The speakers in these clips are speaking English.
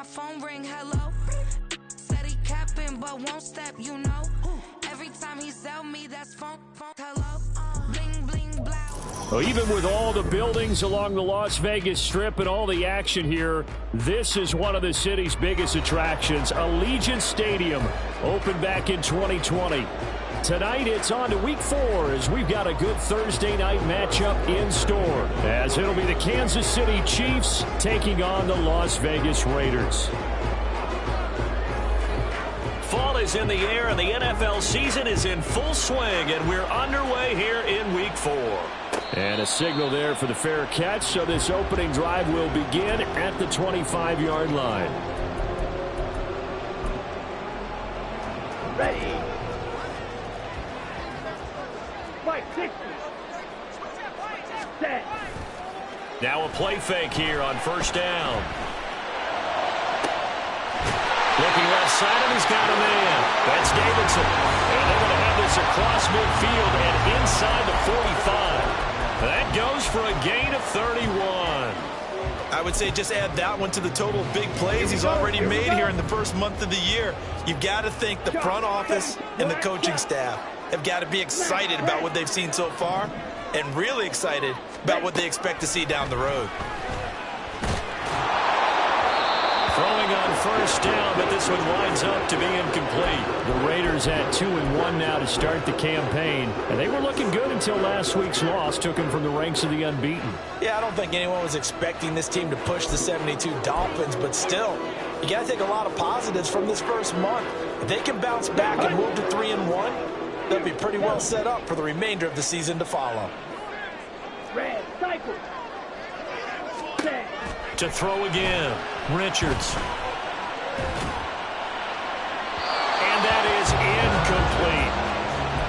my phone ring, hello. Said he capping, but won't step, you know. Every time he sell me, that's phone, hello. Bling, bling, blow. Well, even with all the buildings along the Las Vegas Strip and all the action here, this is one of the city's biggest attractions. Allegiant Stadium opened back in 2020. Tonight it's on to week 4 as we've got a good Thursday night matchup in store, as it'll be the Kansas City Chiefs taking on the Las Vegas Raiders. Fall is in the air and the NFL season is in full swing, and we're underway here in week 4. And a signal there for the fair catch, so this opening drive will begin at the 25-yard line. Ready. Fight, 60. Set. Now a play fake here on first down. Looking left side, and he's got a man. That's Davidson. And they're going to have this across midfield and inside the 45. That goes for a gain of 31. I would say just add that one to the total of big plays he's already made here in the first month of the year. You've got to think the front office and the coaching staff have got to be excited about what they've seen so far and really excited about what they expect to see down the road. Throwing on first down, but this one winds up to be incomplete. The Raiders at 2-1 now to start the campaign. And they were looking good until last week's loss took them from the ranks of the unbeaten. Yeah, I don't think anyone was expecting this team to push the 72 Dolphins, but still, you got to take a lot of positives from this first month. If they can bounce back and move to 3-1, they'll be pretty well set up for the remainder of the season to follow. Red, cycle. Set. To throw again, Richards. And that is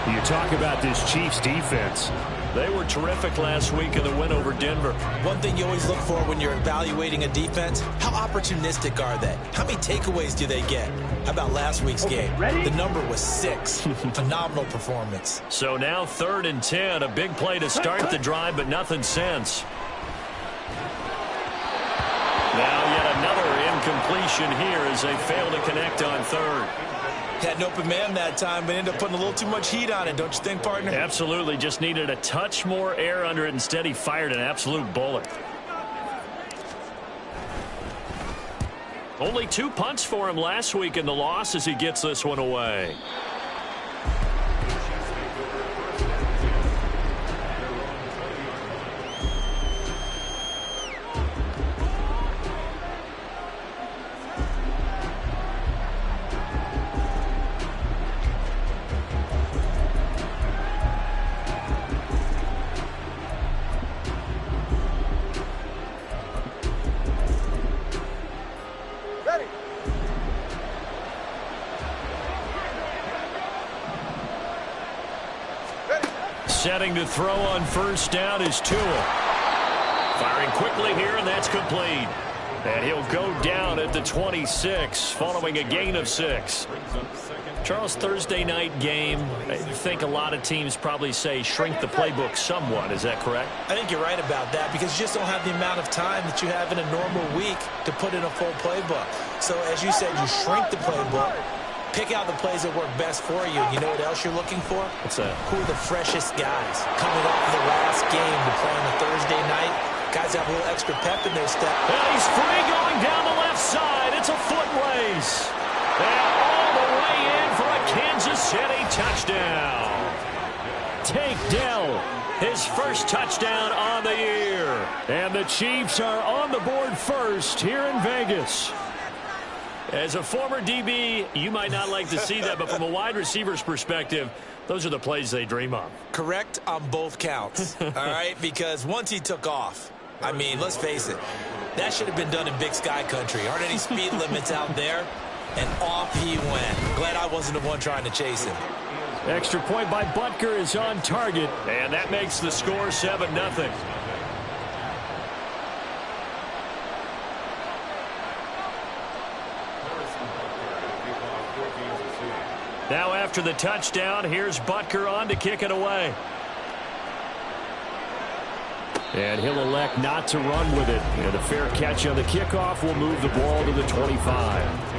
incomplete. You talk about this Chiefs defense. They were terrific last week in the win over Denver. One thing you always look for when you're evaluating a defense, how opportunistic are they? How many takeaways do they get? How about last week's game? Ready? The number was 6. Phenomenal performance. So now 3rd and 10, a big play to start the drive, but nothing since. Now yet another incompletion here as they fail to connect on 3rd. Had an open man that time, but ended up putting a little too much heat on it, don't you think, partner? Absolutely. Just needed a touch more air under it. Instead, he fired an absolute bullet. Only 2 punts for him last week in the loss as he gets this one away. Setting to throw on first down is Tua. Firing quickly here, and that's complete. And he'll go down at the 26, following a gain of 6. Charles, Thursday night game, I think a lot of teams probably say shrink the playbook somewhat. Is that correct? I think you're right about that because you just don't have the amount of time that you have in a normal week to put in a full playbook. So as you said, you shrink the playbook. Pick out the plays that work best for you. You know what else you're looking for? What's that? Who are the freshest guys coming off the last game to play on a Thursday night? Guys have a little extra pep in their step. And he's free going down the left side. It's a foot race. And all the way in for a Kansas City touchdown. Tank Dell, His first touchdown on the year. and the Chiefs are on the board first here in Vegas. As a former DB, you might not like to see that, but from a wide receiver's perspective, those are the plays they dream of. Correct on both counts, all right? Because once he took off, I mean, let's face it, that should have been done in Big Sky country. Aren't any speed limits out there? And off he went. Glad I wasn't the one trying to chase him. Extra point by Butker is on target. And that makes the score 7-0. Now after the touchdown, here's Butker on to kick it away. And he'll elect not to run with it. And a fair catch on the kickoff will move the ball to the 25.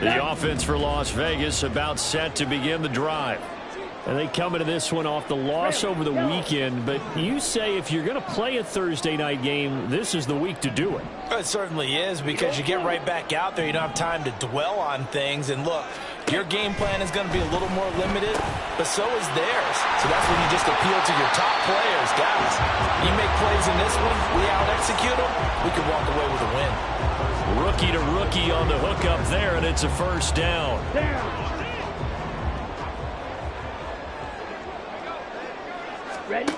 The offense for Las Vegas about set to begin the drive. And they come into this one off the loss over the weekend. But you say if you're going to play a Thursday night game, this is the week to do it. It certainly is, because you get right back out there. You don't have time to dwell on things. And look, your game plan is going to be a little more limited, but so is theirs. So that's when you just appeal to your top players. Guys, you make plays in this one, we out-execute them, we can walk away with a win. Rookie to rookie on the hook up there, and it's a first down. Ready?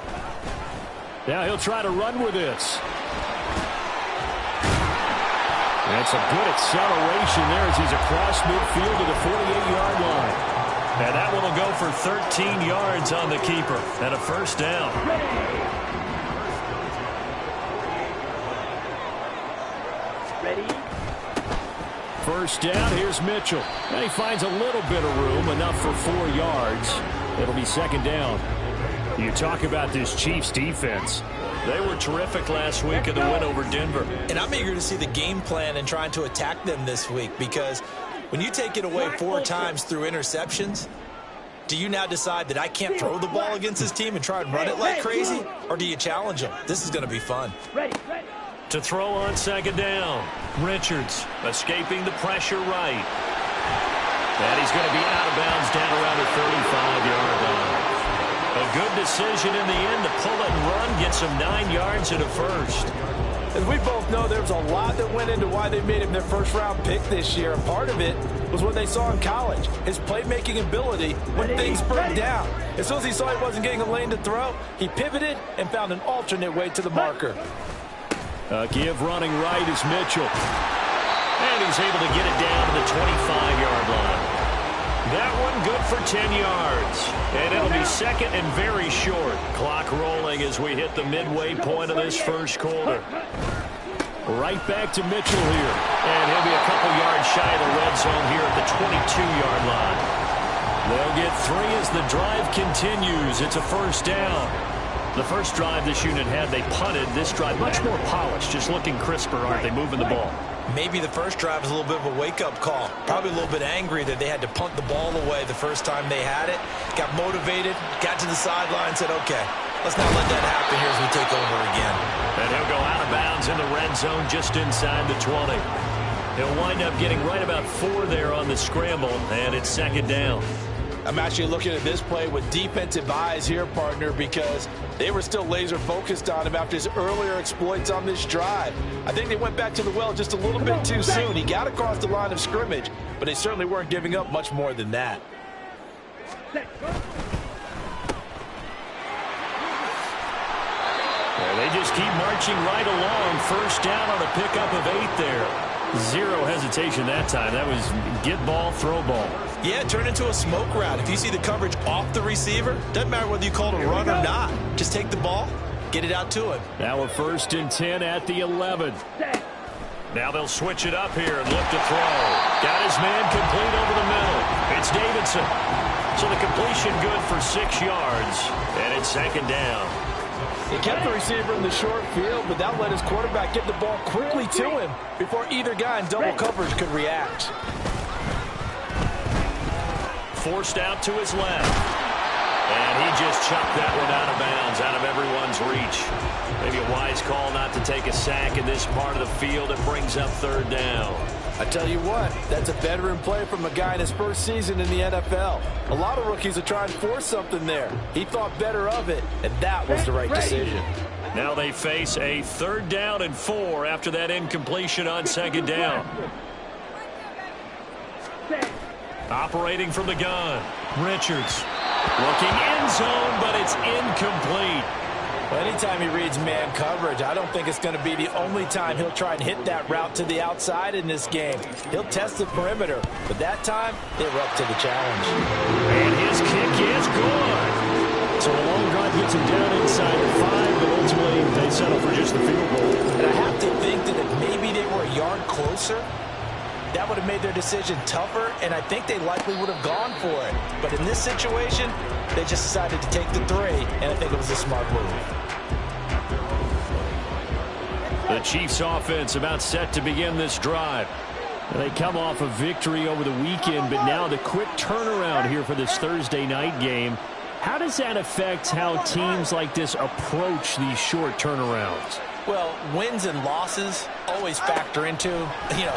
Now he'll try to run with this. That's a good acceleration there as he's across midfield to the 48-yard line. And that one will go for 13 yards on the keeper and a first down. Ready? First down, here's Mitchell. And he finds a little bit of room, enough for 4 yards. It'll be second down. You talk about this Chiefs defense. They were terrific last week in the win over Denver. And I'm eager to see the game plan and trying to attack them this week, because when you take it away 4 times through interceptions, do you now decide that I can't throw the ball against this team and try and run it like crazy? Or do you challenge them? This is going to be fun. To throw on second down, Richards escaping the pressure right. And he's going to be out of bounds down around the 35-yard line. A good decision in the end to pull it and run, get some 9 yards and a first. As we both know, there's a lot that went into why they made him their first-round pick this year. And part of it was what they saw in college, his playmaking ability when things broke down. As soon as he saw he wasn't getting a lane to throw, he pivoted and found an alternate way to the marker. Give running right is Mitchell. And he's able to get it down to the 25-yard line. That one good for 10 yards. And it'll be second and very short. Clock rolling as we hit the midway point of this first quarter. Right back to Mitchell here. And he'll be a couple yards shy of the red zone here at the 22-yard line. They'll get 3 as the drive continues. It's a first down. The first drive this unit had, they punted. This drive much more polished, just looking crisper, aren't they, moving the ball? Maybe the first drive was a little bit of a wake-up call. Probably a little bit angry that they had to punt the ball away the first time they had it. Got motivated, got to the sideline, said, okay, let's not let that happen here as we take over again. And he'll go out of bounds in the red zone just inside the 20. He'll wind up getting right about 4 there on the scramble, and it's second down. I'm actually looking at this play with defensive eyes here, partner, because they were still laser focused on him after his earlier exploits on this drive. I think they went back to the well just a little bit too soon. He got across the line of scrimmage, but they certainly weren't giving up much more than that. They just keep marching right along. First down on a pickup of 8 there. Zero hesitation that time. That was get ball, throw ball. Yeah, turn into a smoke route. If you see the coverage off the receiver, doesn't matter whether you call it a run or not. Just take the ball, get it out to him. Now a 1st and 10 at the 11. Now they'll switch it up here and look to throw. Got his man complete over the middle. It's Davidson. So the completion good for 6 yards, and it's second down. He kept the receiver in the short field, but that let his quarterback get the ball quickly to him before either guy in double coverage could react. Forced out to his left. And he just chucked that one out of bounds, out of everyone's reach. Maybe a wise call not to take a sack in this part of the field. It brings up 3rd down. I tell you what, that's a veteran play from a guy in his first season in the NFL. A lot of rookies are trying to force something there. He thought better of it, and that was the right decision. Now they face a 3rd down and 4 after that incompletion on second down. Operating from the gun, Richards. Looking end zone, but it's incomplete. Well, anytime he reads man coverage, I don't think it's going to be the only time he'll try and hit that route to the outside in this game. He'll test the perimeter, but that time, they were up to the challenge. And his kick is good. So a long drive gets him down inside 5, but ultimately they settle for just the field goal. And I have to think that if maybe they were a yard closer, that would have made their decision tougher, and I think they likely would have gone for it. But in this situation, they just decided to take the 3, and I think it was a smart move. The Chiefs offense about set to begin this drive. They come off a victory over the weekend, but now the quick turnaround here for this Thursday night game. How does that affect how teams like this approach these short turnarounds? Well, wins and losses always factor into,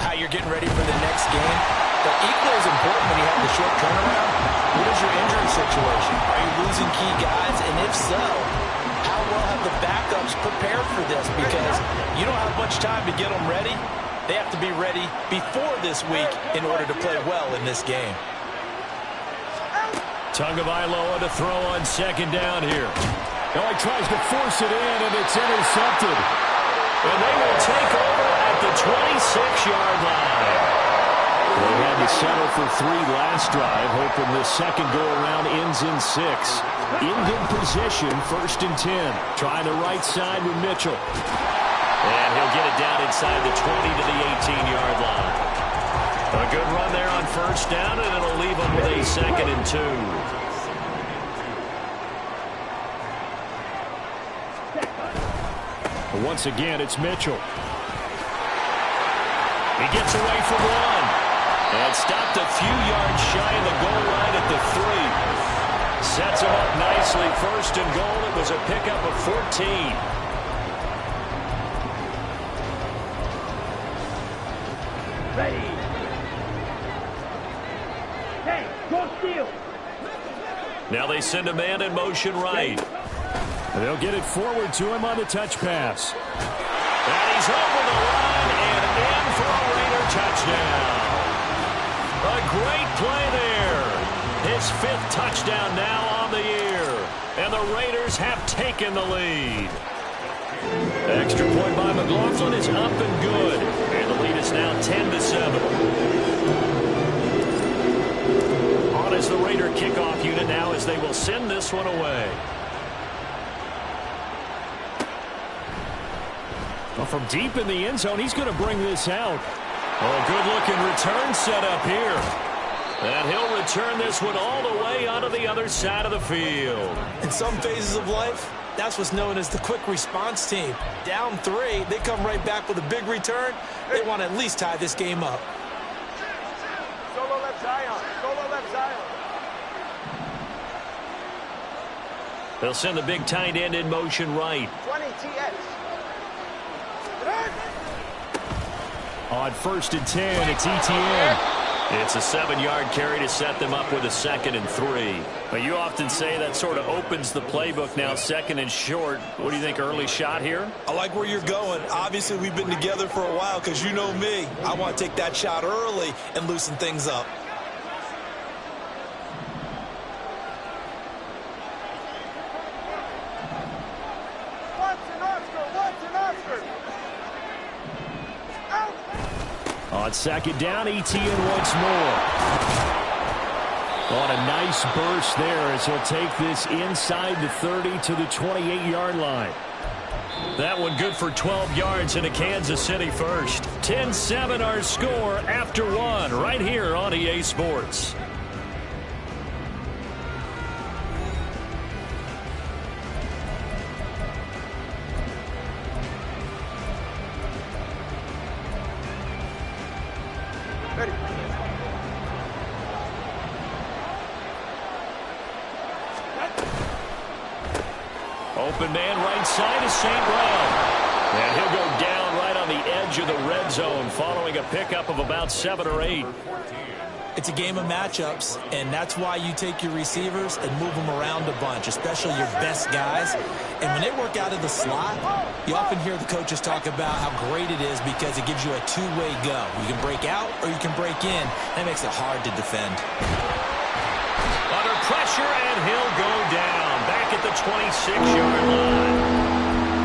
how you're getting ready for the next game. But equally as important when you have the short turnaround, what is your injury situation? Are you losing key guys? And if so, how well have the backups prepared for this? Because you don't have much time to get them ready. They have to be ready before this week in order to play well in this game. Tagovailoa to throw on second down here. Now he tries to force it in, and it's intercepted. And they will take over at the 26-yard line. They had to settle for 3 last drive, hoping the second go-around ends in 6. In good position, 1st and 10. Trying the right side with Mitchell. And he'll get it down inside the 20 to the 18-yard line. A good run there on 1st down, and it'll leave them with a 2nd and 2. Once again, it's Mitchell. He gets away from 1. And stopped a few yards shy of the goal line at the 3. Sets him up nicely. 1st and goal. It was a pickup of 14. Ready. Hey, go steal. Now they send a man in motion right. And they'll get it forward to him on the touch pass. And he's over the line and in for a Raider touchdown. A great play there. His 5th touchdown now on the year. And the Raiders have taken the lead. Extra point by McLaughlin is up and good. And the lead is now 10-7. On as the Raider kickoff unit now as they will send this one away. Well, from deep in the end zone, he's going to bring this out. Oh, good-looking return set up here. And he'll return this one all the way onto the other side of the field. In some phases of life, that's what's known as the quick response team. Down 3, they come right back with a big return. They want to at least tie this game up. Solo left Zion. Solo left Zion. They'll send the big tight end in motion right. 20 TX. On 1st and 10, it's ETN. It's a 7-yard carry to set them up with a 2nd and 3. But you often say that sort of opens the playbook now, 2nd and short. What do you think, early shot here? I like where you're going. Obviously, we've been together for a while because you know me. I want to take that shot early and loosen things up. Watson Oscar. Out. On 2nd down, ETN once more. On a nice burst there as he'll take this inside the 30 to the 28-yard line. That one good for 12 yards into Kansas City first. 10-7 our score after 1 right here on EA Sports. Ready. Open man right side is St. Brown. And he'll go down right on the edge of the red zone following a pickup of about 7 or 8. It's a game of matchups, and that's why you take your receivers and move them around a bunch, especially your best guys. And when they work out of the slot, you often hear the coaches talk about how great it is because it gives you a two-way go. You can break out or you can break in. That makes it hard to defend. Under pressure, and he'll go down back at the 26-yard line.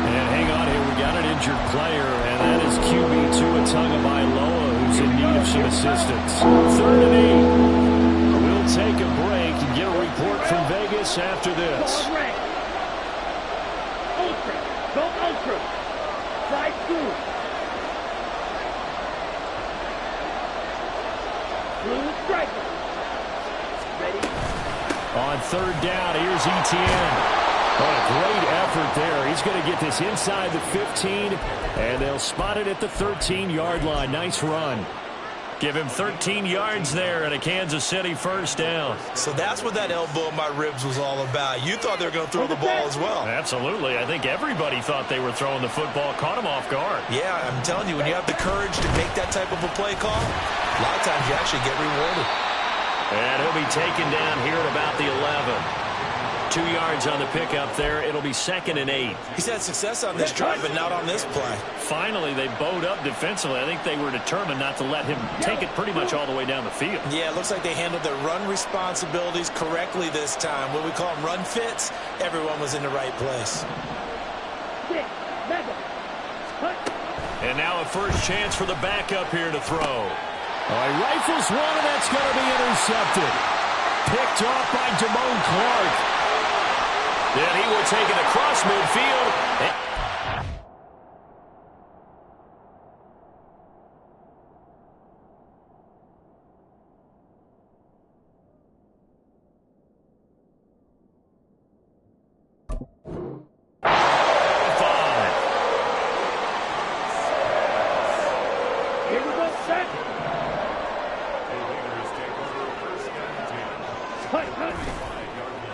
And hang on here, we got an injured player, and that is QB Tua Tagovailoa, who's in need of some assistance. 3rd and 8. We'll take a break and get a report from Vegas points after this. Go on rank. Ultra. Go ultra. Slide through. Blue striker. Ready? On third down, here's Etienne. What a great effort there. He's going to get this inside the 15, and they'll spot it at the 13-yard line. Nice run. Give him 13 yards there and a Kansas City first down. So that's what that elbow in my ribs was all about. You thought they were going to throw the ball as well. Absolutely. I think everybody thought they were throwing the football. Caught him off guard. Yeah, I'm telling you, when you have the courage to make that type of a play call, a lot of times you actually get rewarded. And he'll be taken down here at about the 11. 2 yards on the pickup there. It'll be 2nd and 8. He's had success on this drive, but not on this play. Finally, they bowed up defensively. I think they were determined not to let him take it pretty much all the way down the field. Yeah, it looks like they handled their run responsibilities correctly this time. What we call them run fits, everyone was in the right place. And now a first chance for the backup here to throw. He rifles one, and that's going to be intercepted. Picked off by Damone Clark. Then he will take it across midfield. Here we go, set.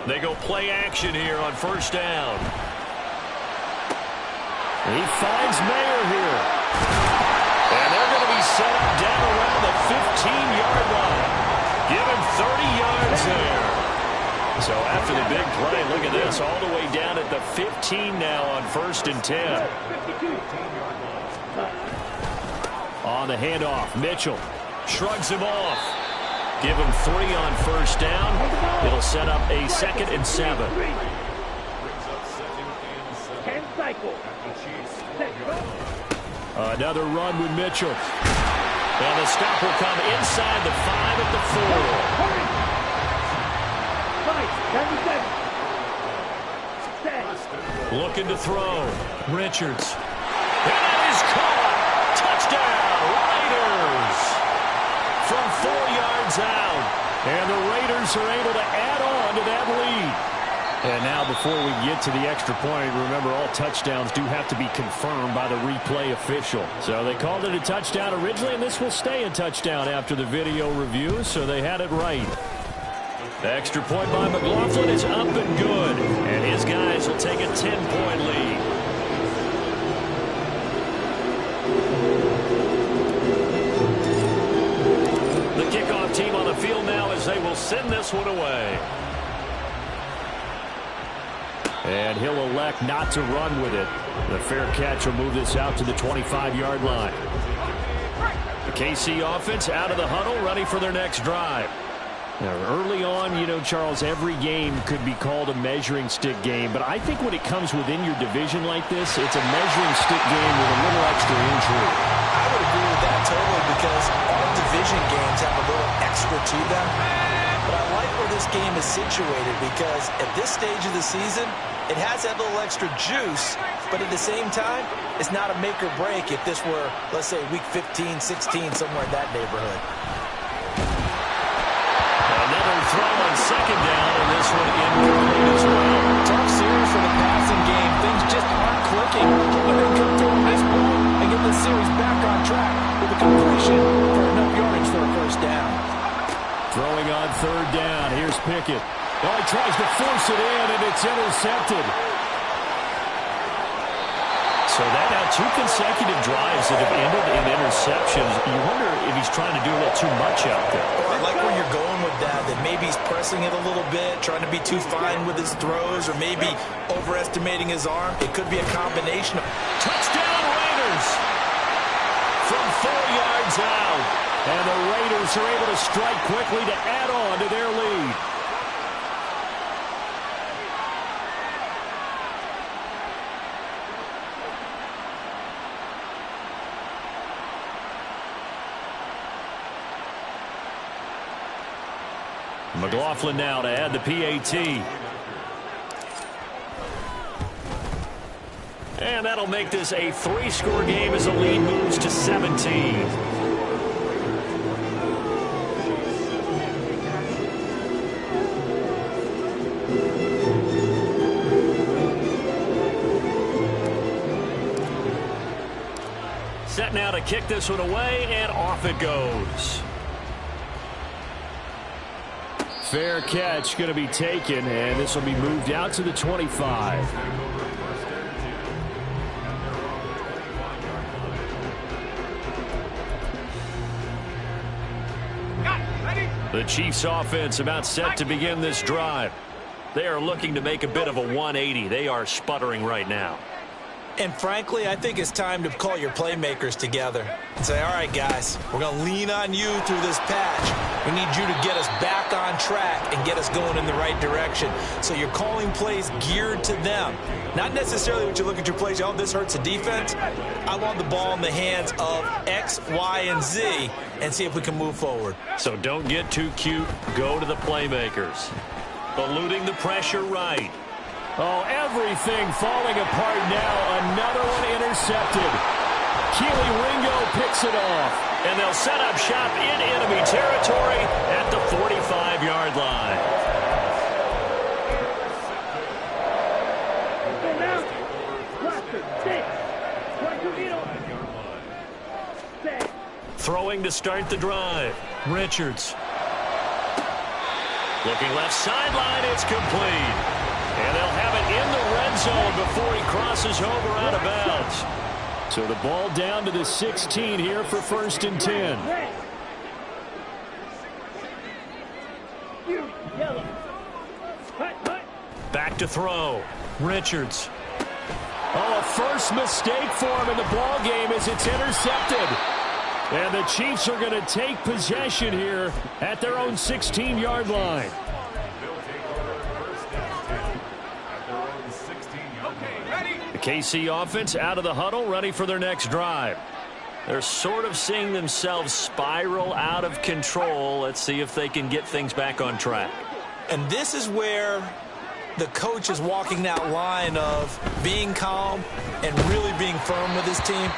They go play action here on first down. He finds Mayer here. And they're going to be set up down around the 15-yard line. Give him 30 yards there. So after the big play, look at this, all the way down at the 15 now on 1st and 10. On the handoff, Mitchell Shrugs him off. Give him 3 on first down. It'll set up a 2nd and 7. 10 cycle. Another run with Mitchell. And the stop will come inside the 5 at the 4. Looking to throw. Richards. And that is caught. Touchdown, Raiders. From 4 yards out. And the Raiders are able to add on to that lead. And now before we get to the extra point, remember all touchdowns do have to be confirmed by the replay official. So they called it a touchdown originally, and this will stay a touchdown after the video review, so they had it right. The extra point by McLaughlin is up and good. And his guys will take a 10-point lead. The kickoff team on the field now as they will send this one away. And he'll elect not to run with it. The fair catch will move this out to the 25-yard line. The KC offense out of the huddle, ready for their next drive. Now, early on, you know, Charles, every game could be called a measuring stick game. But I think when it comes within your division like this, it's a measuring stick game with a little extra intrigue. I would agree with that totally because all division games have a little extra to them. But I like where this game is situated because at this stage of the season, it has that little extra juice, but at the same time, it's not a make or break if this were, let's say, week 15, 16, somewhere in that neighborhood. Another throw on second down, and this one incomplete as well. Tough series for the passing game. Things just aren't clicking. But they come through this ball and get the series back on track with a completion for enough yardage for a first down. Throwing on third down. Here's Pickett. Oh, he tries to force it in, and it's intercepted. So that now 2 consecutive drives that have ended in interceptions. You wonder if he's trying to do a little too much out there. Oh, I like where you're going with that maybe he's pressing it a little bit, trying to be too fine with his throws, or maybe overestimating his arm. It could be a combination of... Touchdown, Raiders! From 4 yards out. And the Raiders are able to strike quickly to add on to their lead. McLaughlin now to add the PAT. And that'll make this a 3-score game as the lead moves to 17. Set now to kick this one away, and off it goes. Fair catch going to be taken, and this will be moved out to the 25. The Chiefs offense about set to begin this drive. They are looking to make a bit of a 180. They are sputtering right now. And frankly, I think it's time to call your playmakers together and say, all right, guys, we're going to lean on you through this patch. We need you to get us back on track and get us going in the right direction. So you're calling plays geared to them. Not necessarily when you look at your plays, oh, this hurts the defense. I want the ball in the hands of X, Y, and Z and see if we can move forward. So don't get too cute. Go to the playmakers. Eluding the pressure right. Oh, everything falling apart now. Another one intercepted. Keely Ringo picks it off. And they'll set up shop in enemy territory at the 45-yard line. Throwing to start the drive. Richards. Looking left sideline. It's complete. And they'll have it in the red zone before he crosses over out of bounds. So the ball down to the 16 here for 1st and 10. Back to throw. Richards. Oh, a first mistake for him in the ball game as it's intercepted. And the Chiefs are going to take possession here at their own 16-yard line. The KC offense out of the huddle, ready for their next drive. They're sort of seeing themselves spiral out of control. Let's see if they can get things back on track. And this is where the coach is walking that line of being calm and really being firm with his team.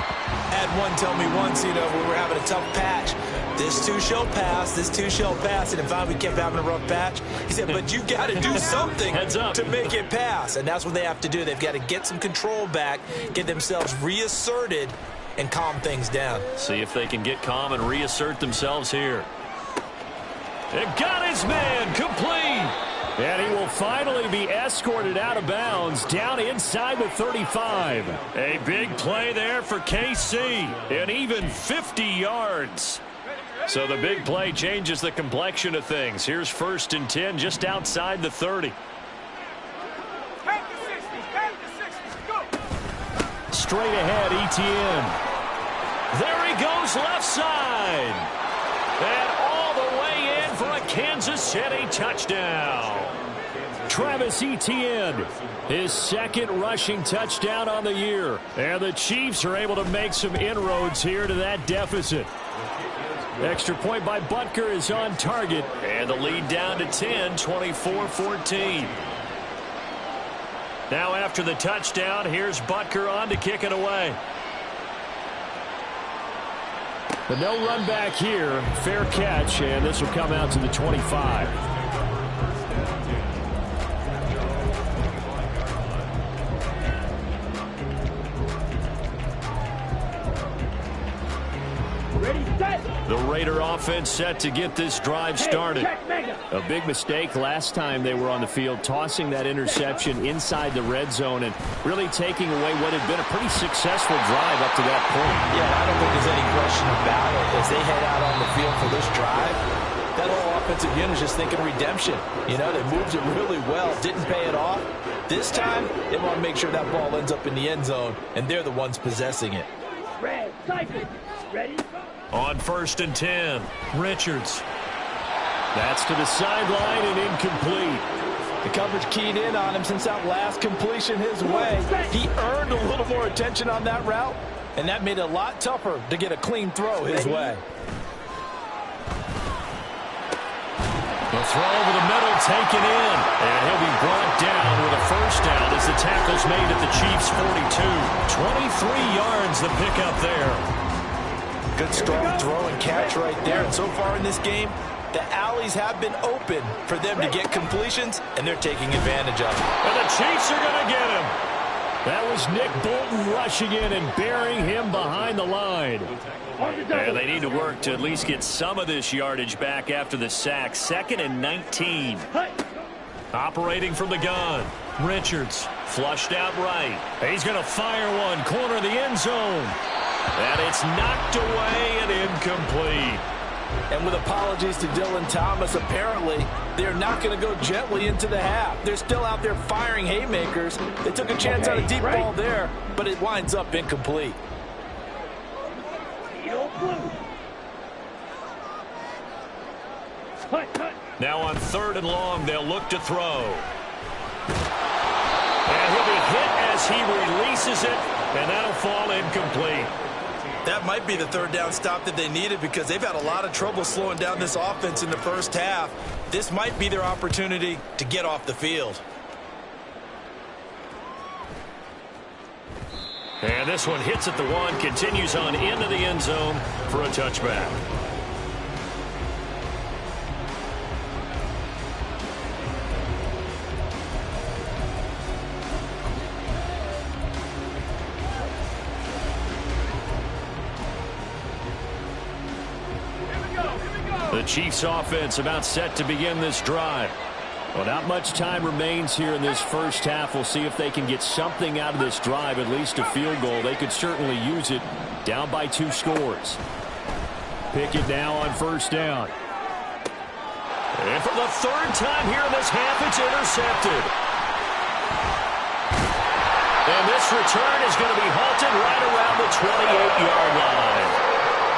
Had one tell me once, we were having a tough patch. This too shall pass, this too shall pass. And finally we kept having a rough patch. He said, but you got to do something to make it pass. And that's what they have to do. They've got to get some control back, get themselves reasserted, and calm things down. See if they can get calm and reassert themselves here. It got his man complete. And he will finally be escorted out of bounds down inside the 35. A big play there for KC. And even 50 yards. So the big play changes the complexion of things. Here's 1st and 10 just outside the 30. Straight ahead, Etienne. There he goes left side. And all the way in for a Kansas City touchdown. Travis Etienne, his 2nd rushing touchdown on the year. And the Chiefs are able to make some inroads here to that deficit. Extra point by Butker is on target. And the lead down to 10, 24-14. Now after the touchdown, here's Butker on to kick it away. But no run back here. Fair catch, and this will come out to the 25. The Raider offense set to get this drive started. A big mistake last time they were on the field, tossing that interception inside the red zone and really taking away what had been a pretty successful drive up to that point. Yeah, I don't think there's any question about it. As they head out on the field for this drive, that whole offensive unit is just thinking redemption. They moved it really well, didn't pay it off. This time, they want to make sure that ball ends up in the end zone, and they're the ones possessing it. Red, cycle. Ready? On 1st and 10, Richards. That's to the sideline and incomplete. The coverage keyed in on him since that last completion his way. He earned a little more attention on that route, and that made it a lot tougher to get a clean throw his way. The throw over the middle taken in, and he'll be brought down with a 1st down as as the tackle's made at the Chiefs' 42. 23 yards the pickup there. Good strong throw and catch right there. And so far in this game, the alleys have been open for them to get completions, and they're taking advantage of it. And the Chiefs are going to get him. That was Nick Bolton rushing in and burying him behind the line. And they need to work to at least get some of this yardage back after the sack. 2nd and 19. Operating from the gun. Richards flushed out right. He's going to fire one. Corner of the end zone. And it's knocked away and incomplete. And with apologies to Dylan Thomas, apparently they're not going to go gently into the half. They're still out there firing haymakers. They took a chance on a deep ball there, but it winds up incomplete. Now on 3rd and long, they'll look to throw. And he'll be hit as he releases it, and that'll fall incomplete. That might be the 3rd down stop that they needed because they've had a lot of trouble slowing down this offense in the first half. This might be their opportunity to get off the field. And this one hits at the 1, continues on into the end zone for a touchback. The Chiefs offense about set to begin this drive. Well, not much time remains here in this first half. We'll see if they can get something out of this drive, at least a field goal. They could certainly use it down by 2 scores. Pickett now on 1st down. And for the 3rd time here in this half, it's intercepted. And this return is going to be halted right around the 28-yard line.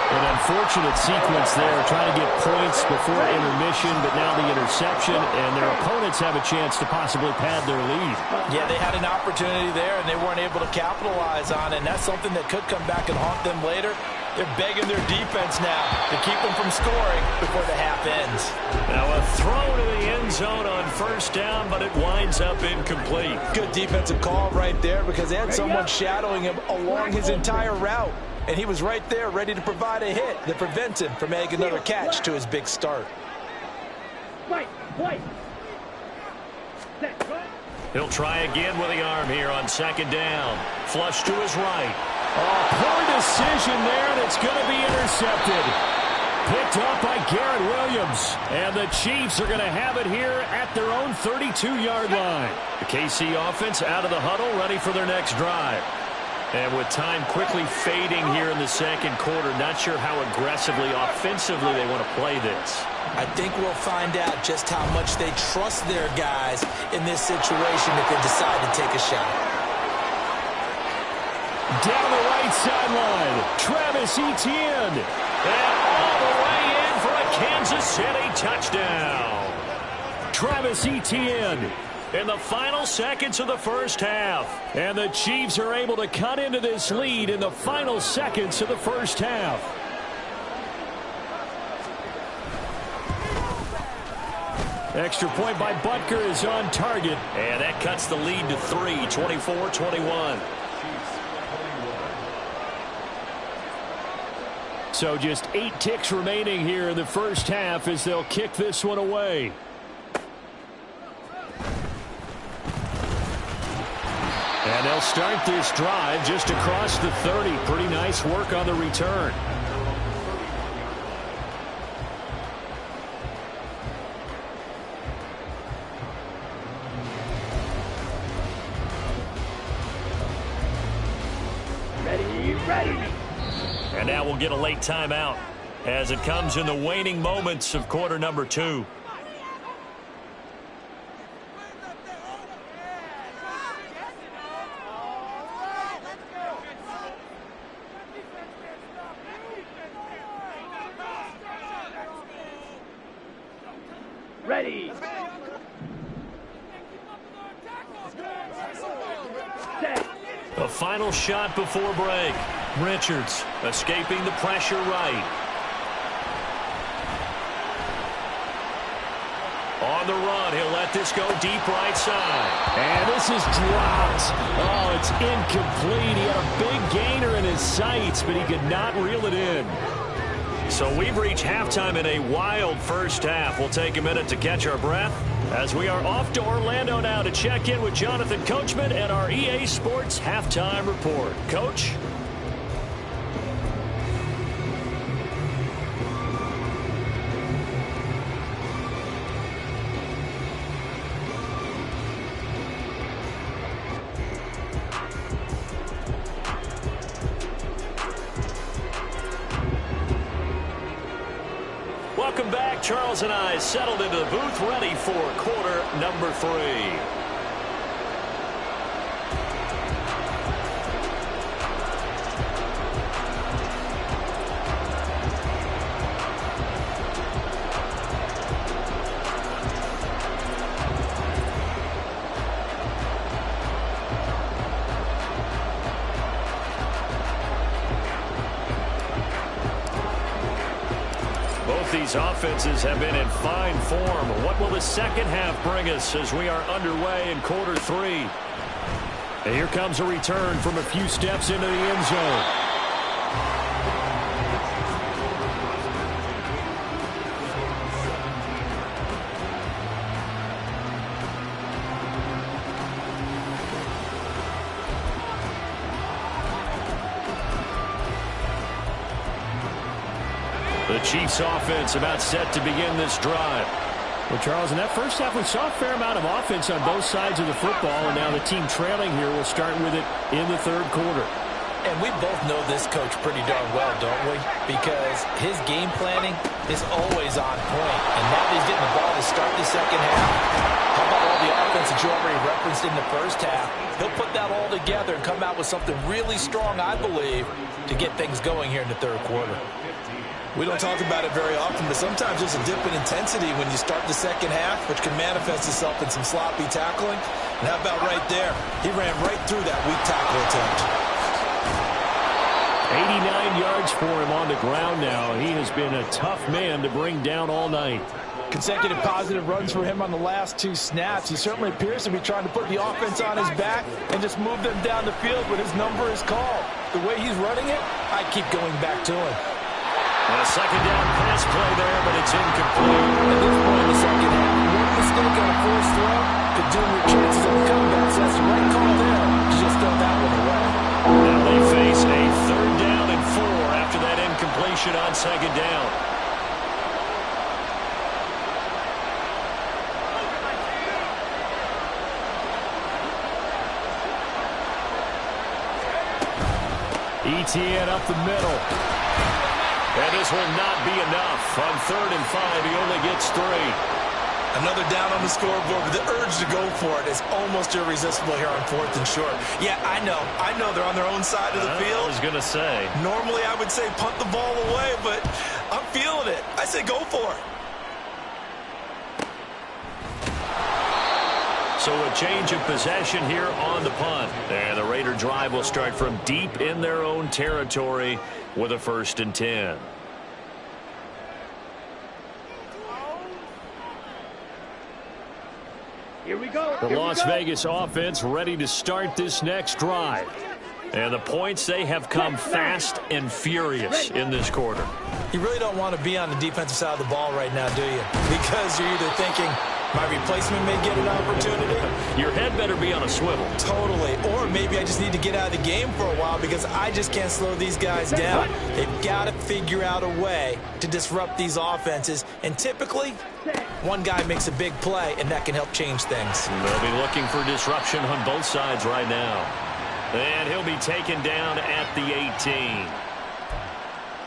An unfortunate sequence there, trying to get points before intermission, but now the interception, and their opponents have a chance to possibly pad their lead. Yeah, they had an opportunity there, and they weren't able to capitalize on it, and that's something that could come back and haunt them later. They're begging their defense now to keep them from scoring before the half ends. Now a throw to the end zone on 1st down, but it winds up incomplete. Good defensive call right there because they had someone shadowing him along his entire route. And he was right there ready to provide a hit that prevents him from making another catch to his big start. He'll try again with the arm here on 2nd down. Flush to his right. Oh, poor decision there, and it's going to be intercepted. Picked up by Garrett Williams. And the Chiefs are going to have it here at their own 32-yard line. The KC offense out of the huddle, ready for their next drive. And with time quickly fading here in the 2nd quarter, not sure how aggressively, offensively they want to play this. I think we'll find out just how much they trust their guys in this situation if they decide to take a shot. Down the right sideline, Travis Etienne. And all the way in for a Kansas City touchdown. Travis Etienne. In the final seconds of the first half. And the Chiefs are able to cut into this lead in the final seconds of the first half. Extra point by Butker is on target. And that cuts the lead to 3, 24-21. So just 8 ticks remaining here in the first half as they'll kick this one away. And they'll start this drive just across the 30. Pretty nice work on the return. Ready. And now we'll get a late timeout as it comes in the waning moments of quarter number 2. Ready. The final shot before break. Richards escaping the pressure right. On the run. He'll let this go deep right side. And this is dropped. Oh, it's incomplete. He had a big gainer in his sights, but he could not reel it in. So we've reached halftime in a wild first half. We'll take a minute to catch our breath as we are off to Orlando now to check in with Jonathan Coachman and our EA Sports Halftime Report. Coach? Welcome back. Charles and I settled into the booth, ready for quarter number 3. These offenses have been in fine form. What will the second half bring us as we are underway in quarter 3? And here comes a return from a few steps into the end zone. The Chiefs offense about set to begin this drive. Well, Charles, in that first half, we saw a fair amount of offense on both sides of the football, and now the team trailing here will start with it in the third quarter. And we both know this coach pretty darn well, don't we? Because his game planning is always on point. And now that he's getting the ball to start the second half, how about all the offense that you already referenced in the first half? He'll put that all together and come out with something really strong, I believe, to get things going here in the third quarter. We don't talk about it very often, but sometimes there's a dip in intensity when you start the second half, which can manifest itself in some sloppy tackling. And how about right there? He ran right through that weak tackle attempt. 89 yards for him on the ground now. He has been a tough man to bring down all night. Consecutive positive runs for him on the last 2 snaps. He certainly appears to be trying to put the offense on his back and just move them down the field when his number is called. The way he's running it, I keep going back to him. And a second down pass play there, but it's incomplete. At this point in the second half, one mistake on a forced throw could doom your chances of a comeback. So that's the right call there to just throw that one away. Now they face a 3rd down and 4 after that incompletion on second down. ETN up the middle. And this will not be enough. On 3rd and 5, he only gets 3. Another down on the scoreboard, but the urge to go for it is almost irresistible here on 4th and short. Yeah, I know they're on their own side of the field. I was going to say. Normally I would say punt the ball away, but I'm feeling it. I say go for it. So a change of possession here on the punt. And the Raider drive will start from deep in their own territory with a 1st and 10. Here we go. The Las Vegas offense ready to start this next drive. And the points, they have come fast and furious in this quarter. You really don't want to be on the defensive side of the ball right now, do you? Because you're either thinking, my replacement may get an opportunity. Your head better be on a swivel. Totally. Or maybe I just need to get out of the game for a while because I just can't slow these guys down. They've got to figure out a way to disrupt these offenses. And typically, one guy makes a big play, and that can help change things. They'll be looking for disruption on both sides right now. And he'll be taken down at the 18.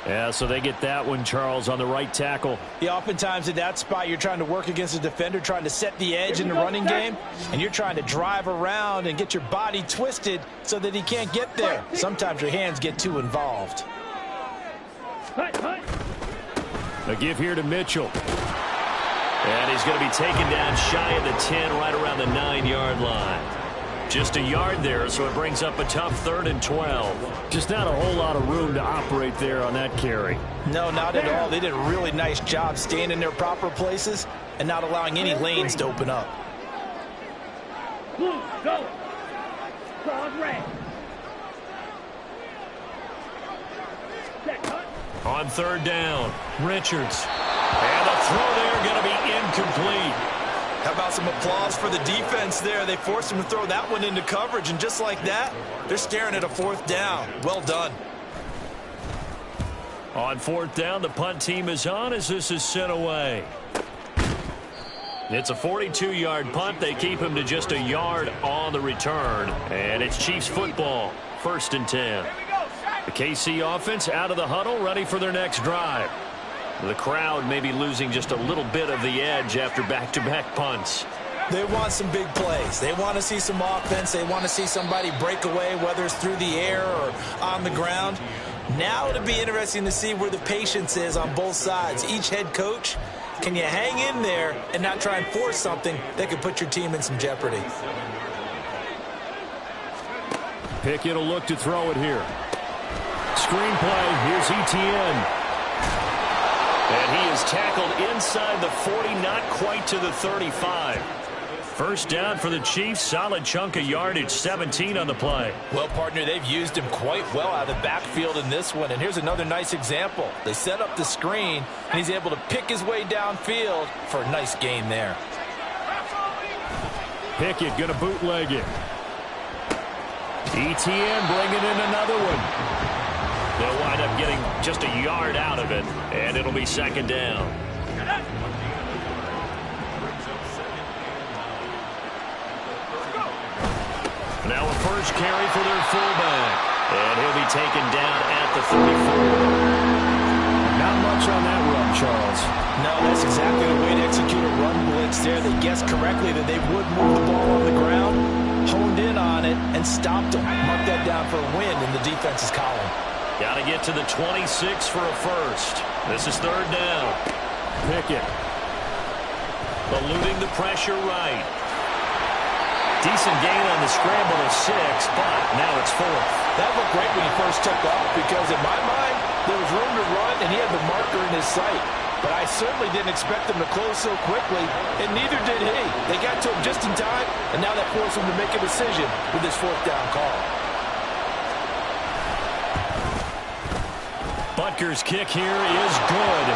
Yeah, so they get that one, Charles, on the right tackle. Yeah, oftentimes at that spot, you're trying to work against a defender, trying to set the edge in the running game, and you're trying to drive around and get your body twisted so that he can't get there. Sometimes your hands get too involved. A give here to Mitchell. And he's going to be taken down shy of the 10, right around the 9-yard line. Just a yard there, so it brings up a tough 3rd and 12. Just not a whole lot of room to operate there on that carry. No, not at all. They did a really nice job staying in their proper places and not allowing any lanes to open up. Blue, go. Cross red. Set, cut. On third down, Richards. And the throw there going to be incomplete. How about some applause for the defense there? They forced him to throw that one into coverage, and just like that, they're staring at a fourth down. Well done. On fourth down, the punt team is on as this is sent away. It's a 42-yard punt. They keep him to just a yard on the return. And it's Chiefs football, 1st and 10. The KC offense out of the huddle, ready for their next drive. The crowd may be losing just a little bit of the edge after back-to-back punts. They want some big plays. They want to see some offense. They want to see somebody break away, whether it's through the air or on the ground. Now it'll be interesting to see where the patience is on both sides. Each head coach, can you hang in there and not try and force something that could put your team in some jeopardy? Pickett will look to throw it here. Screenplay, here's Etienne. And he is tackled inside the 40, not quite to the 35. First down for the Chiefs, solid chunk of yardage, 17 on the play. Well, partner, they've used him quite well out of the backfield in this one. And here's another nice example. They set up the screen, and he's able to pick his way downfield for a nice gain there. Pickett going to bootleg it. Etienne bringing in another one. They'll wind up getting just a yard out of it, and it'll be 2nd down. Now a first carry for their fullback, and he'll be taken down at the 34. Not much on that run, Charles. No, that's exactly the way to execute a run blitz there. They guessed correctly that they would move the ball on the ground, honed in on it, and stopped them. Mark that down for a win in the defense's column. Got to get to the 26 for a first. This is 3rd down. Pickett. Eluding the pressure right. Decent gain on the scramble of 6, but now it's 4th. That looked great when he first took off because, in my mind, there was room to run and he had the marker in his sight. But I certainly didn't expect him to close so quickly, and neither did he. They got to him just in time, and now that forced him to make a decision with his 4th down call. Butker's kick here is good.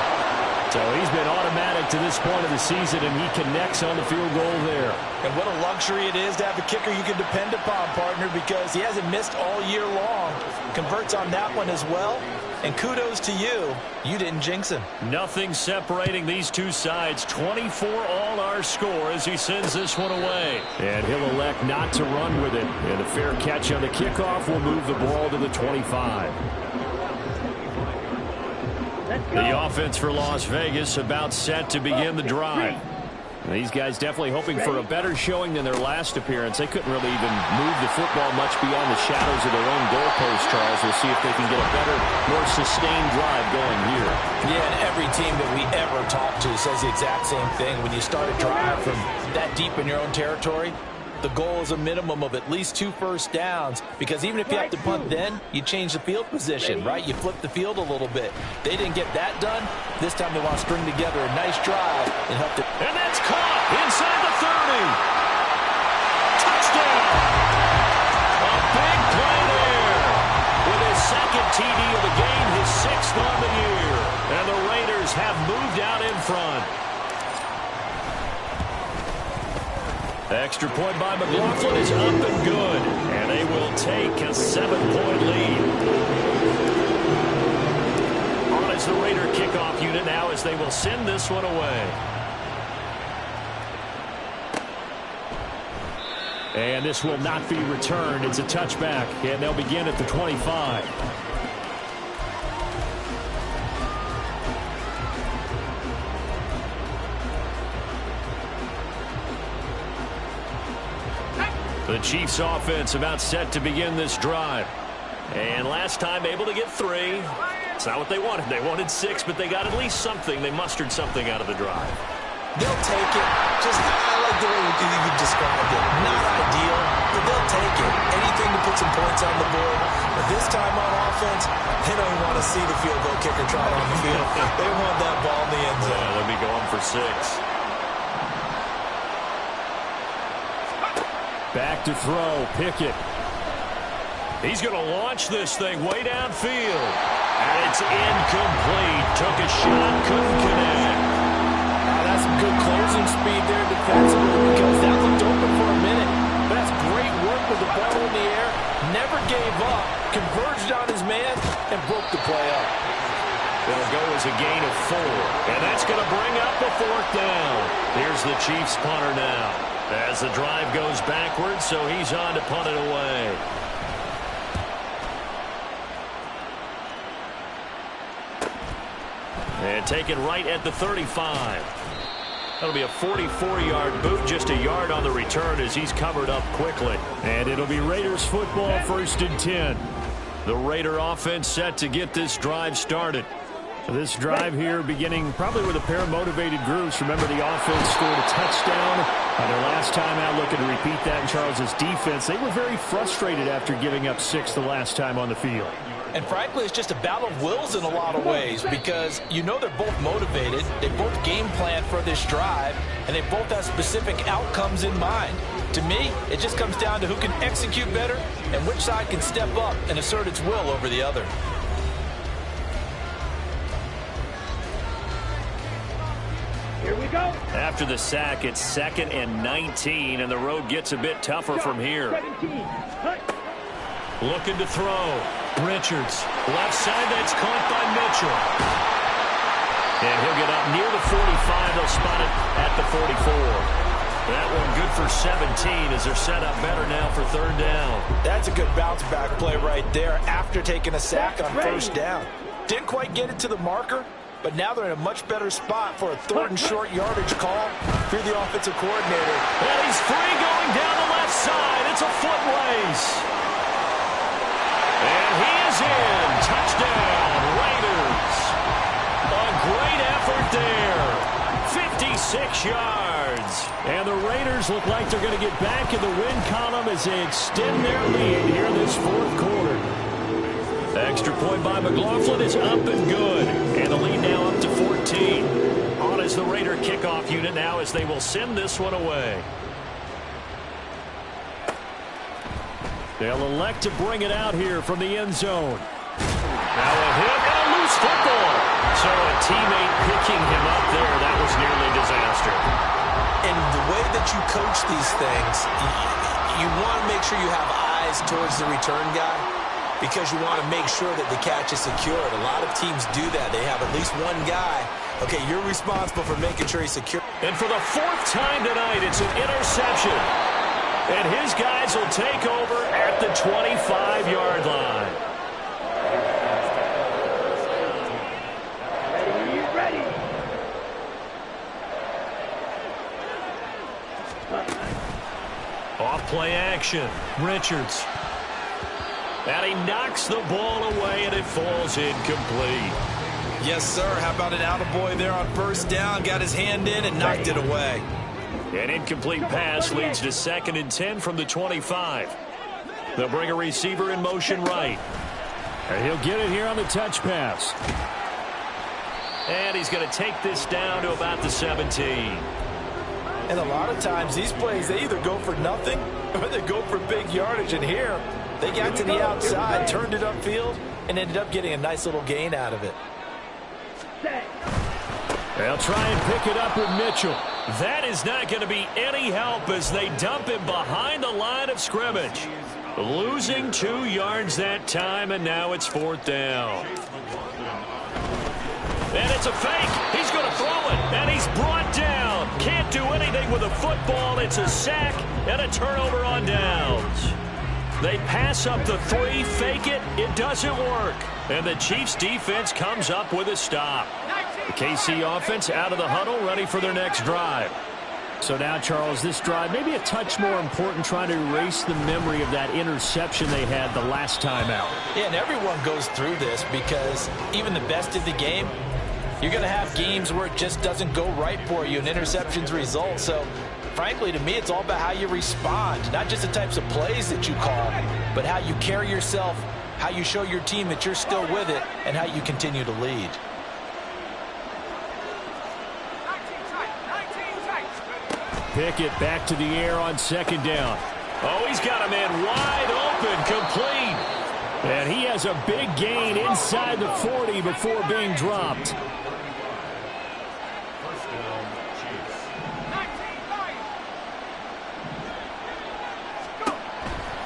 So he's been automatic to this point of the season, and he connects on the field goal there. And what a luxury it is to have a kicker you can depend upon, partner, because he hasn't missed all year long. Converts on that one as well. And kudos to you. You didn't jinx him. Nothing separating these two sides. 24 all our score as he sends this one away. And he'll elect not to run with it. And a fair catch on the kickoff will move the ball to the 25. The offense for Las Vegas about set to begin the drive. These guys definitely hoping for a better showing than their last appearance. They couldn't really even move the football much beyond the shadows of their own goalpost, Charles. We'll see if they can get a better, more sustained drive going here. Yeah, and every team that we ever talk to says the exact same thing. When you start a drive from that deep in your own territory, the goal is a minimum of at least 2 first downs, because even if you have to punt then, you change the field position, right? You flip the field a little bit. They didn't get that done. This time they want to string together a nice drive and help them. And that's caught inside the 30. Touchdown! A big play there. With his 2nd TD of the game, his 6th on the year. And the Raiders have moved out in front. Extra point by McLaughlin is up and good. And they will take a 7-point lead. On is the Raider kickoff unit now as they will send this one away. And this will not be returned. It's a touchback. And they'll begin at the 25. The Chiefs offense about set to begin this drive. And last time able to get 3. It's not what they wanted. They wanted 6, but they got at least something. They mustered something out of the drive. They'll take it. Just, I like the way you described it. Not ideal, but they'll take it. Anything to put some points on the board. But this time on offense, they don't even want to see the field goal kicker trot on the field. They want that ball in the end zone. Yeah, they'll be going for 6. Back to throw, Pickett. He's going to launch this thing way downfield. And it's incomplete. Took a shot, couldn't connect. That's some good closing speed there defensively because that looked open for a minute. But that's great work with the ball in the air. Never gave up. Converged on his man and broke the play up. It'll go as a gain of 4. And that's going to bring up the 4th down. Here's the Chiefs punter now. As the drive goes backwards, so he's on to punt it away. And taken right at the 35. That'll be a 44-yard boot, just a yard on the return as he's covered up quickly. And it'll be Raiders football, 1st and 10. The Raider offense set to get this drive started. This drive here beginning probably with a pair of motivated groups. Remember, the offense scored a touchdown their last time out. Looking to repeat that in Charles's defense. They were very frustrated after giving up 6 the last time on the field. And frankly, it's just a battle of wills in a lot of ways because you know they're both motivated. They both game plan for this drive, and they both have specific outcomes in mind. To me, it just comes down to who can execute better and which side can step up and assert its will over the other. Here we go. After the sack, it's 2nd and 19, and the road gets a bit tougher from here. 17. Looking to throw. Richards. Left side, that's caught by Mitchell. And he'll get up near the 45. They'll spot it at the 44. That one good for 17 as they're set up better now for 3rd down. That's a good bounce-back play right there after taking a sack on 1st down. Didn't quite get it to the marker, but now they're in a much better spot for a 3rd and short yardage call through the offensive coordinator. And he's free going down the left side. It's a foot race. And he is in. Touchdown, Raiders. A great effort there. 56 yards. And the Raiders look like they're going to get back in the win column as they extend their lead here in this 4th quarter. Extra point by McLaughlin is up and good. And the lead now up to 14. On is the Raider kickoff unit now as they will send this one away. They'll elect to bring it out here from the end zone. Now a hit and a loose football. So a teammate picking him up there, that was nearly a disaster. And the way that you coach these things, you want to make sure you have eyes towards the return guy because you want to make sure that the catch is secured. A lot of teams do that. They have at least one guy. Okay, you're responsible for making sure he's secure. And for the 4th time tonight, it's an interception. And his guys will take over at the 25-yard line. Ready. Off play action. Richards. And he knocks the ball away, and it falls incomplete. Yes, sir. How about an attaboy there on 1st down? Got his hand in and knocked it away. An incomplete pass leads to 2nd and 10 from the 25. They'll bring a receiver in motion right. And he'll get it here on the touch pass. And he's going to take this down to about the 17. And a lot of times these plays, they either go for nothing or they go for big yardage. And here, they got to the outside, turned it upfield, and ended up getting a nice little gain out of it. They'll try and pick it up with Mitchell. That is not going to be any help as they dump him behind the line of scrimmage. Losing 2 yards that time, and now it's 4th down. And it's a fake. He's going to throw it, and he's brought down. Can't do anything with a football. It's a sack and a turnover on downs. They pass up the 3, fake it. It doesn't work. And the Chiefs defense comes up with a stop. The KC offense out of the huddle, ready for their next drive. So now, Charles, this drive maybe a touch more important, trying to erase the memory of that interception they had the last time out. Yeah, and everyone goes through this because even the best of the game, you're going to have games where it just doesn't go right for you and interceptions result. So, frankly, to me, it's all about how you respond, not just the types of plays that you call, but how you carry yourself, how you show your team that you're still with it, and how you continue to lead. Pickett back to the air on 2nd down. Oh, he's got a man wide open, complete. And he has a big gain inside the 40 before being dropped.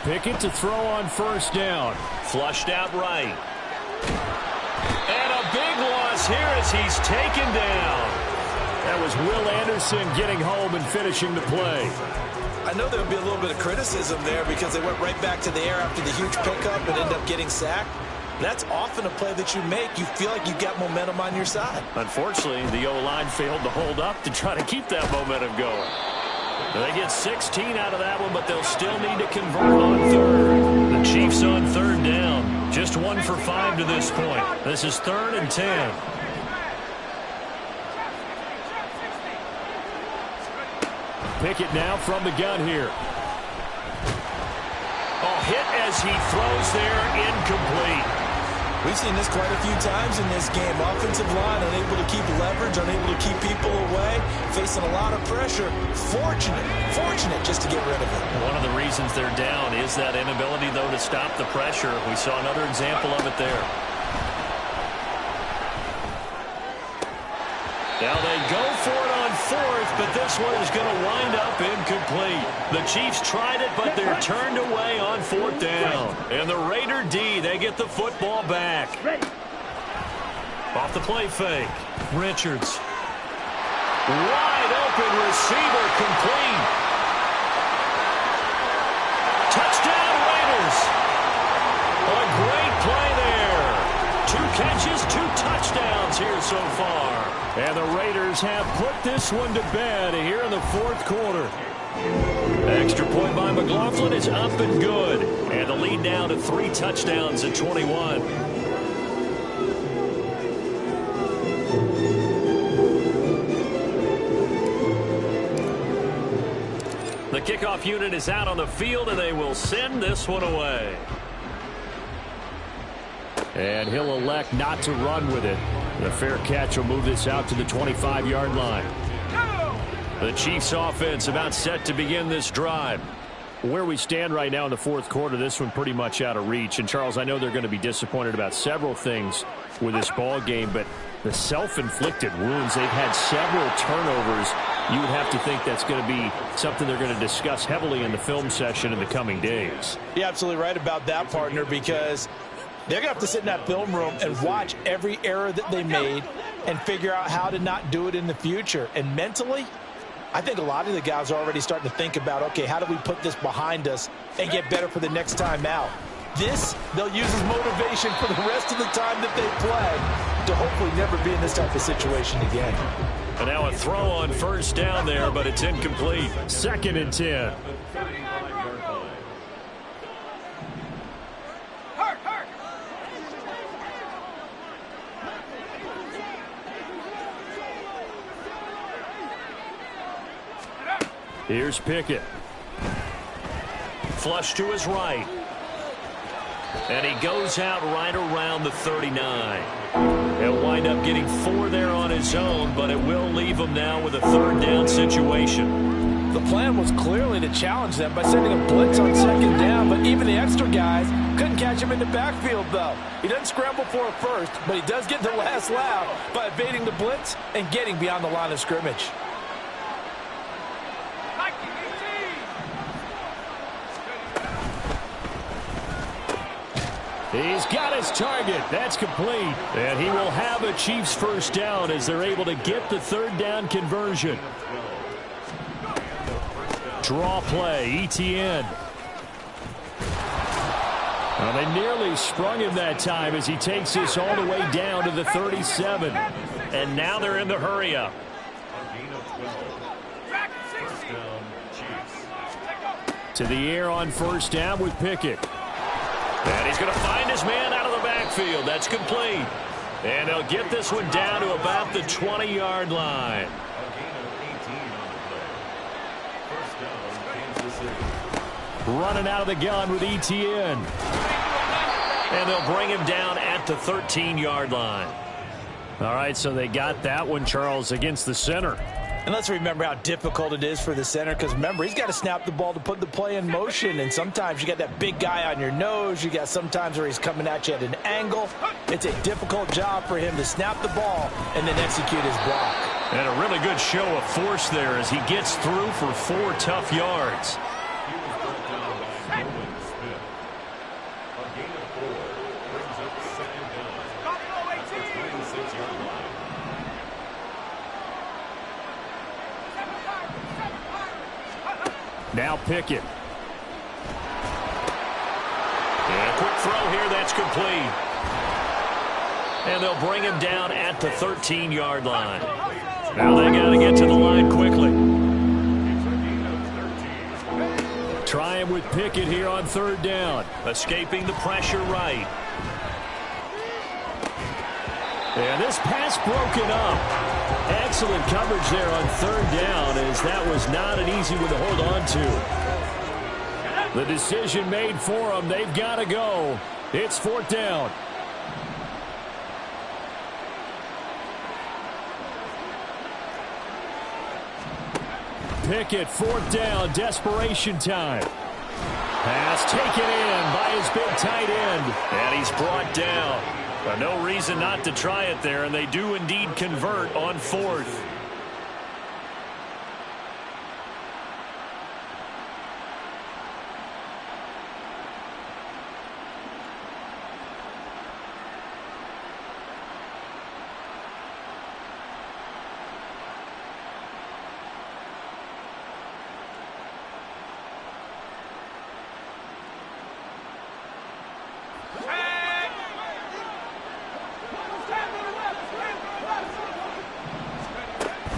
Pickett to throw on first down. Flushed out right. And a big loss here as he's taken down. That was Will Anderson getting home and finishing the play. I know there would be a little bit of criticism there because they went right back to the air after the huge pickup and ended up getting sacked. That's often a play that you make. You feel like you've got momentum on your side. Unfortunately, the O-line failed to hold up to try to keep that momentum going. They get 16 out of that one, but they'll still need to convert on third. The Chiefs on third down. Just 1 for 5 to this point. This is 3rd and 10. Pickett now from the gun here. Oh, hit as he throws there, incomplete. We've seen this quite a few times in this game. Offensive line unable to keep leverage, unable to keep people away, facing a lot of pressure. Fortunate just to get rid of it. One of the reasons they're down is that inability, though, to stop the pressure. We saw another example of it there. Now they go for it on 4th, but this one is going to wind up incomplete. The Chiefs tried it, but they're turned away on 4th down. And the Raider D, they get the football back. Off the play fake. Richards. Wide open receiver, complete. Touchdown Raiders. A great play there. 2 catches, 2 touchdowns here so far. And the Raiders have put this one to bed here in the 4th quarter. Extra point by McLaughlin is up and good. And the lead now to 3 touchdowns at 21. The kickoff unit is out on the field, and they will send this one away. And he'll elect not to run with it. The fair catch will move this out to the 25-yard line. The Chiefs offense about set to begin this drive. Where we stand right now in the 4th quarter, this one pretty much out of reach. And, Charles, I know they're going to be disappointed about several things with this ball game, but the self-inflicted wounds, they've had several turnovers. You would have to think that's going to be something they're going to discuss heavily in the film session in the coming days. You're absolutely right about that, partner, because they're going to have to sit in that film room and watch every error that they made and figure out how to not do it in the future. And mentally, I think a lot of the guys are already starting to think about, okay, how do we put this behind us and get better for the next time out? This, they'll use as motivation for the rest of the time that they play to hopefully never be in this type of situation again. And now a throw on first down there, but it's incomplete. 2nd and 10. Here's Pickett. Flush to his right. And he goes out right around the 39. He'll wind up getting 4 there on his own, but it will leave him now with a 3rd down situation. The plan was clearly to challenge them by sending a blitz on 2nd down, but even the extra guys couldn't catch him in the backfield, though. He doesn't scramble for it first, but he does get the last laugh by evading the blitz and getting beyond the line of scrimmage. He's got his target. That's complete. And he will have a Chiefs first down as they're able to get the 3rd down conversion. Draw play, Etienne. Well, they nearly sprung him that time as he takes this all the way down to the 37. And now they're in the hurry up. To the air on first down with Pickett. And he's going to find his man out of the backfield. That's complete. And they'll get this one down to about the 20-yard line. Running out of the gun with Etienne. And they'll bring him down at the 13-yard line. All right, so they got that one, Charles, against the center. And let's remember how difficult it is for the center, because remember, he's got to snap the ball to put the play in motion, and sometimes you got that big guy on your nose. You got sometimes where he's coming at you at an angle. It's a difficult job for him to snap the ball and then execute his block. And a really good show of force there as he gets through for 4 tough yards. Now Pickett. And a quick throw here, that's complete. And they'll bring him down at the 13-yard line. Now they got to get to the line quickly. Try him with Pickett here on 3rd down. Escaping the pressure right. And this pass broken up. Excellent coverage there on 3rd down, as that was not an easy one to hold on to. The decision made for them. They've got to go. It's 4th down. Pickett, 4th down, desperation time. Pass taken in by his big tight end. And he's brought down. No reason not to try it there, and they do indeed convert on 4th.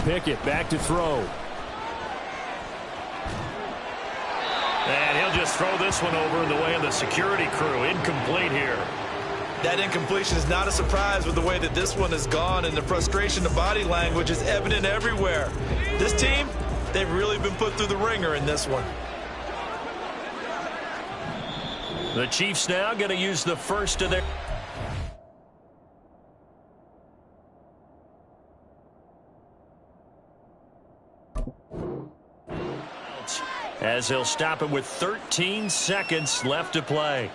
Pickett back to throw. And he'll just throw this one over in the way of the security crew. Incomplete here. That incompletion is not a surprise with the way that this one has gone, and the frustration, the body language is evident everywhere. This team, they've really been put through the ringer in this one. The Chiefs now going to use the first of their... as they'll stop it with 13 seconds left to play.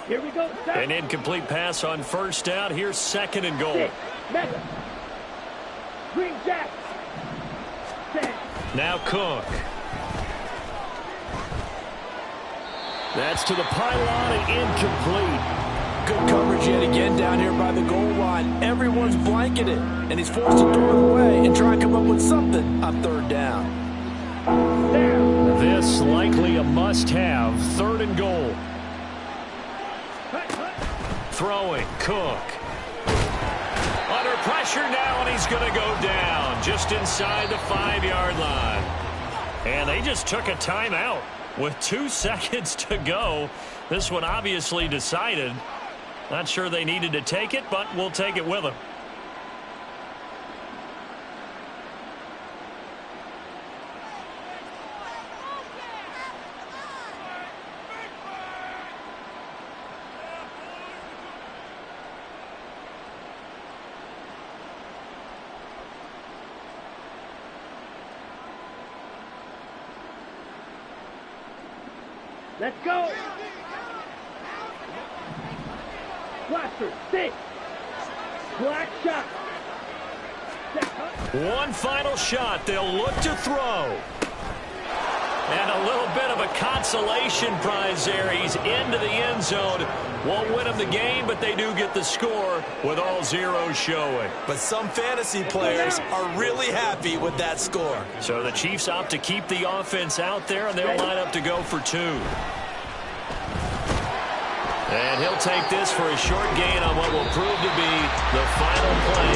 Here we go. An incomplete pass on 1st down. Here's 2nd and goal. Mega. Green Jack. Now Cook. That's to the pylon and incomplete. Good coverage yet again down here by the goal line. Everyone's blanketed, and he's forced to throw it away and try and come up with something on 3rd down. This likely a must-have. 3rd and goal. Throwing, Cook. Under pressure now, and he's going to go down just inside the 5-yard line. And they just took a timeout with 2 seconds to go. This one obviously decided. Not sure they needed to take it, but we'll take it with them. Let's go. Blaster, 6. Black shot. One final shot. They'll look to throw. And a little bit of a consolation prize there. He's into the end zone. Won't win them the game, but they do get the score with all zeros showing. But some fantasy players are really happy with that score. So the Chiefs opt to keep the offense out there, and they'll line up to go for 2. And he'll take this for a short gain on what will prove to be the final play